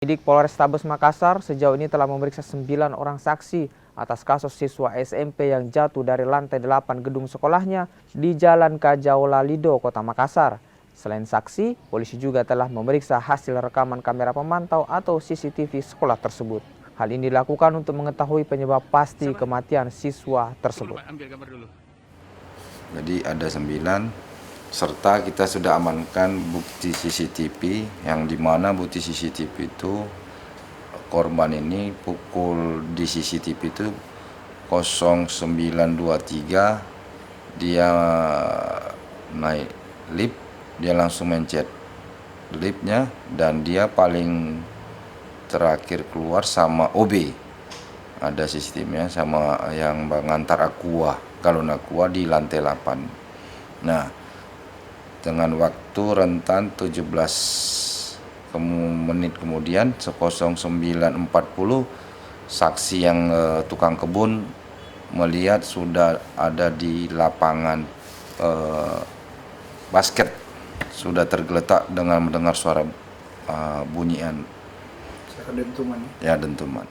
Penyidik Polrestabes Makassar sejauh ini telah memeriksa 9 orang saksi atas kasus siswa SMP yang jatuh dari lantai 8 gedung sekolahnya di Jalan Kajaola Lido, Kota Makassar. Selain saksi, polisi juga telah memeriksa hasil rekaman kamera pemantau atau CCTV sekolah tersebut. Hal ini dilakukan untuk mengetahui penyebab pasti kematian siswa tersebut. Jadi ada 9, serta kita sudah amankan bukti CCTV, yang dimana bukti CCTV itu korban ini di CCTV itu 0923 dia naik lift, dia langsung mencet liftnya dan dia paling terakhir keluar sama OB. Ada sistemnya sama yang mengantar galon aqua di lantai 8. Nah, dengan waktu rentan 17 menit kemudian 09.40 saksi yang tukang kebun melihat sudah ada di lapangan basket, sudah tergeletak dengan mendengar suara bunyian dentuman. Ya, dentuman.